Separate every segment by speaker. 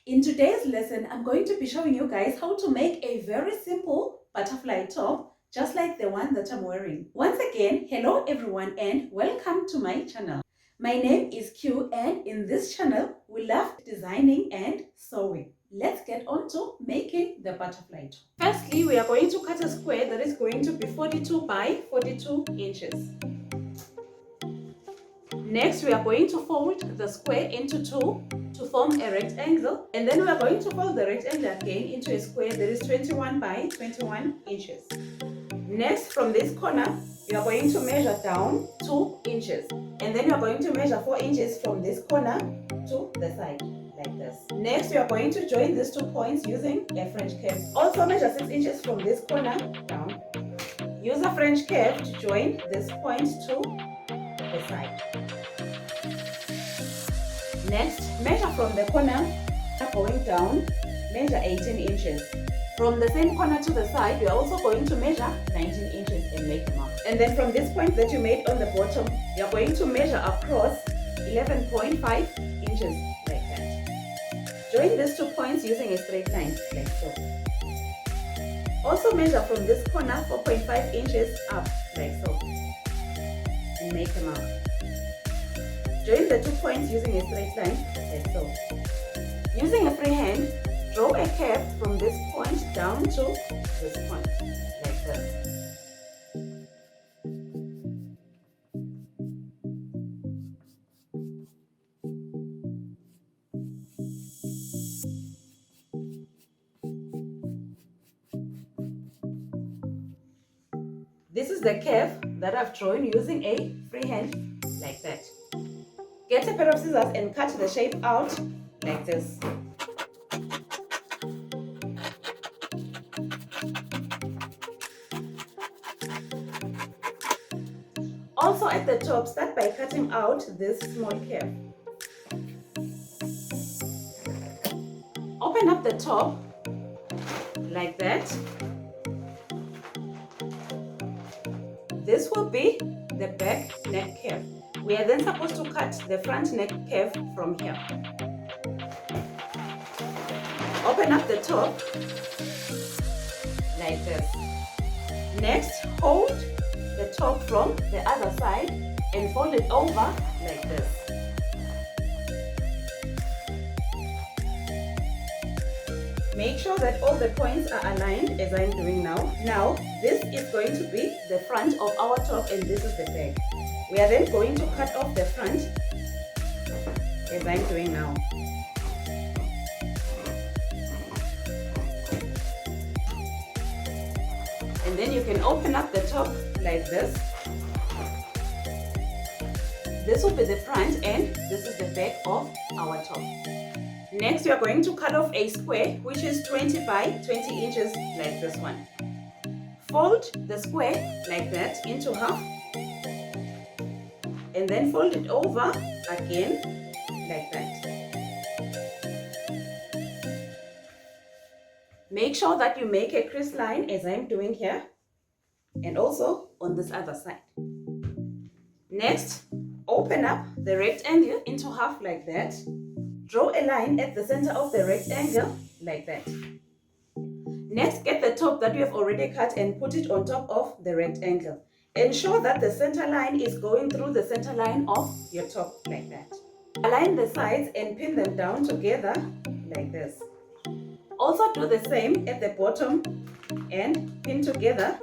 Speaker 1: In today's lesson, I'm going to be showing you guys how to make a very simple butterfly top, just like the one that I'm wearing. Once again, hello everyone and welcome to my channel. My name is Q and in this channel, we love designing and sewing. Let's get on to making the butterfly top. Firstly, we are going to cut a square that is going to be 42 by 42 inches. Next, we are going to fold the square into two to form a rectangle, and then we are going to fold the rectangle again into a square that is 21 by 21 inches. Next, from this corner, you are going to measure down 2 inches, and then you are going to measure 4 inches from this corner to the side, like this. Next, you are going to join these 2 points using a French curve. Also measure 6 inches from this corner down. Use a French curve to join this point to the side. Next, measure from the corner going down, measure 18 inches. From the same corner to the side, you are also going to measure 19 inches and make a mark. And then from this point that you made on the bottom, you are going to measure across 11.5 inches like that. Join these 2 points using a straight line like so. Also measure from this corner 4.5 inches up like so and make a mark. Join the 2 points using a straight line like so. Using a free hand, draw a curve from this point down to this point like this. This is the curve that I've drawn using a free hand like that. Get a pair of scissors and cut the shape out like this. Also at the top, start by cutting out this small curve. Open up the top like that. This will be the back neck curve. We are then supposed to cut the front neck curve from here. Open up the top like this. Next, hold the top from the other side and fold it over like this. Make sure that all the points are aligned as I'm doing now. Now, this is going to be the front of our top and this is the back. We are then going to cut off the front as I'm doing now. And then you can open up the top like this. This will be the front and this is the back of our top. Next, we are going to cut off a square which is 20 by 20 inches like this one. Fold the square like that into half and then fold it over again like that. Make sure that you make a crease line as I'm doing here and also on this other side. Next, open up the rectangle into half like that. Draw a line at the center of the rectangle like that. Next, get the top that you have already cut and put it on top of the rectangle. Ensure that the center line is going through the center line of your top like that. Align the sides and pin them down together like this. Also do the same at the bottom and pin together.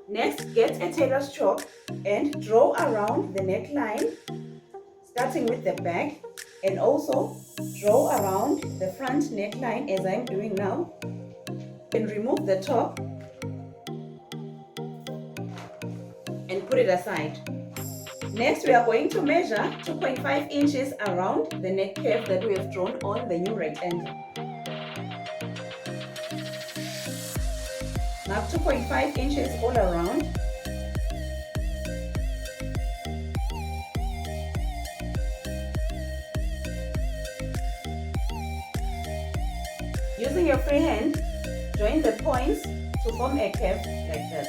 Speaker 1: Next, get a tailor's chalk and draw around the neckline, starting with the back, and also draw around the front neckline as I'm doing now. And remove the top and put it aside. Next, we are going to measure 2.5 inches around the neck curve that we have drawn on the new rectangle. Mark 2.5 inches all around. Using your free hand, join the points to form a curve like this.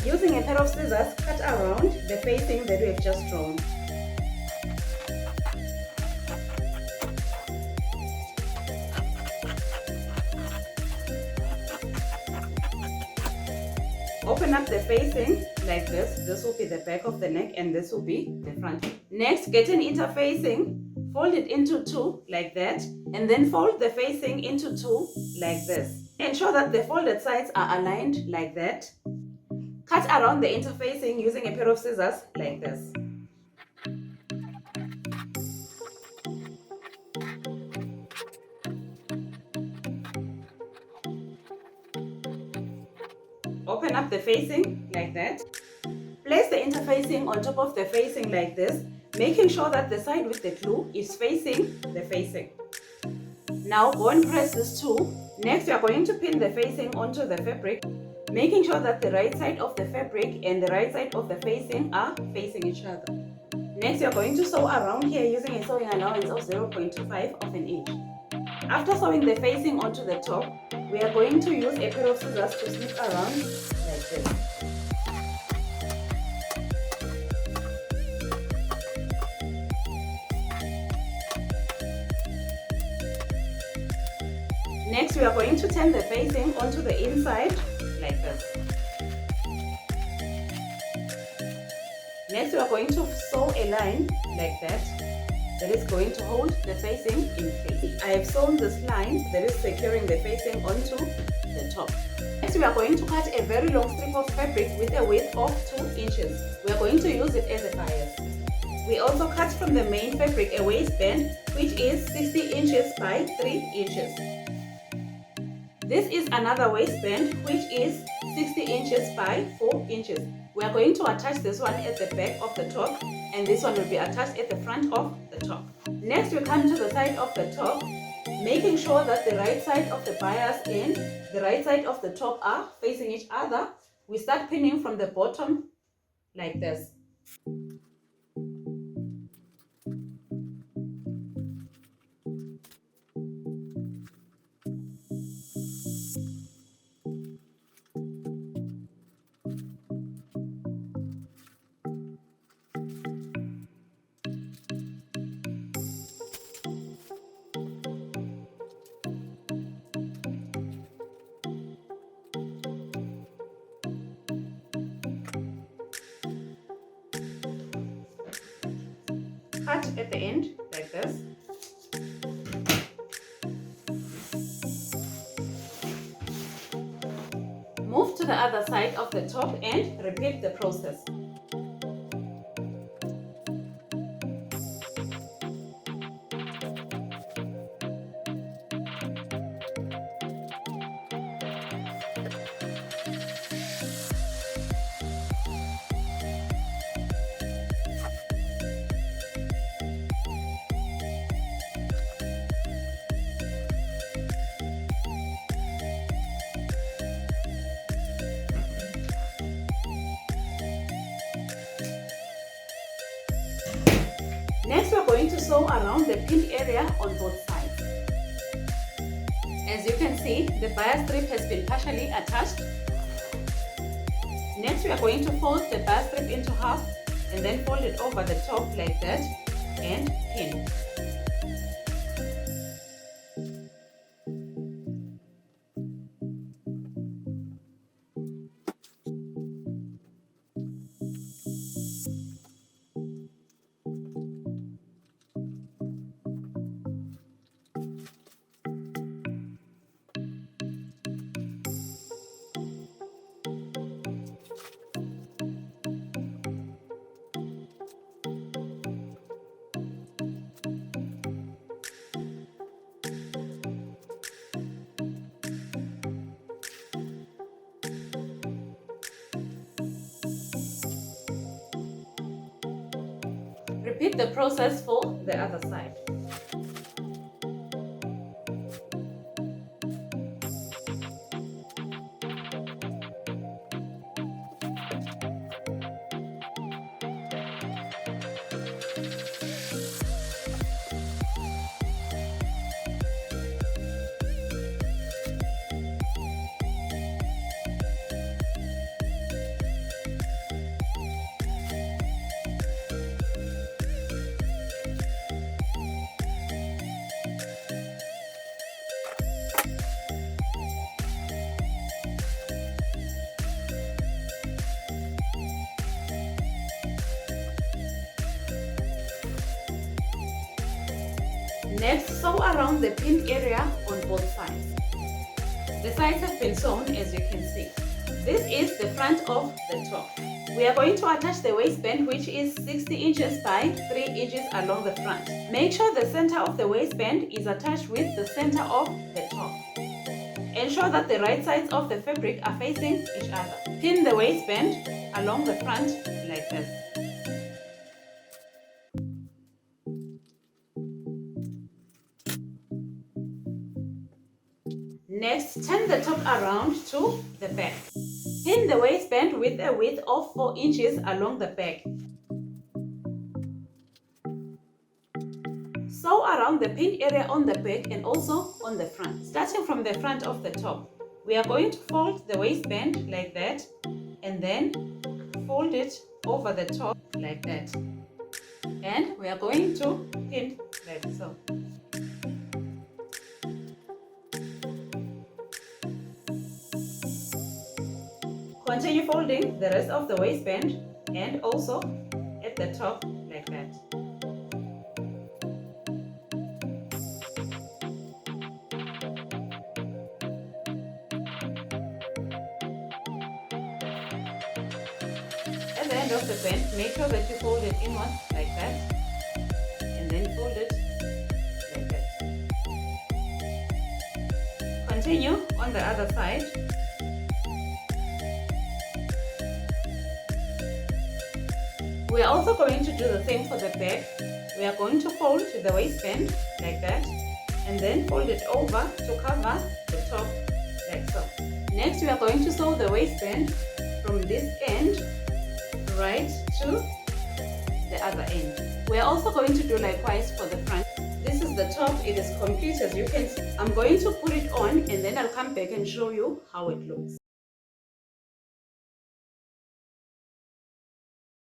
Speaker 1: Using a pair of scissors, cut around the facing that we have just drawn. Open up the facing like this. This will be the back of the neck and this will be the front. Next, get an interfacing, fold it into two like that, and then fold the facing into two like this. Ensure that the folded sides are aligned like that. Cut around the interfacing using a pair of scissors like this. Open up the facing like that. Place the interfacing on top of the facing like this, making sure that the side with the glue is facing the facing. Now go and press this too. Next, you are going to pin the facing onto the fabric, making sure that the right side of the fabric and the right side of the facing are facing each other. Next, you are going to sew around here using a sewing allowance of 0.25 of an inch. After sewing the facing onto the top, we are going to use a pair of scissors to snip around like this. Next, we are going to turn the facing onto the inside like this. Next, we are going to sew a line like that is going to hold the facing in place. I have sewn this line that is securing the facing onto the top. Next, we are going to cut a very long strip of fabric with a width of 2 inches. We are going to use it as a bias. We also cut from the main fabric a waistband which is 60 inches by 3 inches. This is another waistband which is 60 inches by 4 inches. We are going to attach this one at the back of the top and this one will be attached at the front of the top. Next, we come to the side of the top, making sure that the right side of the bias and the right side of the top are facing each other. We start pinning from the bottom like this. Cut at the end like this. Move to the other side of the top and repeat the process. Next, we are going to sew around the pinned area on both sides. As you can see, the bias strip has been partially attached. Next, we are going to fold the bias strip into half and then fold it over the top like that and pin. Repeat the process for the other side. Next, sew around the pinned area on both sides. The sides have been sewn, as you can see. This is the front of the top. We are going to attach the waistband, which is 60 inches by 3 inches along the front. Make sure the center of the waistband is attached with the center of the top. Ensure that the right sides of the fabric are facing each other. Pin the waistband along the front like this. Next, turn the top around to the back. Pin the waistband with a width of 4 inches along the back. Sew around the pinned area on the back and also on the front. Starting from the front of the top, we are going to fold the waistband like that and then fold it over the top like that. And we are going to pin like so. Continue folding the rest of the waistband and also at the top like that. At the end of the band, make sure that you fold it inward like that and then fold it like that. Continue on the other side. We are also going to do the same for the back. We are going to fold the waistband like that and then fold it over to cover the top like so. Next, we are going to sew the waistband from this end right to the other end. We are also going to do likewise for the front. This is the top. It is complete, as you can see. I'm going to put it on and then I'll come back and show you how it looks.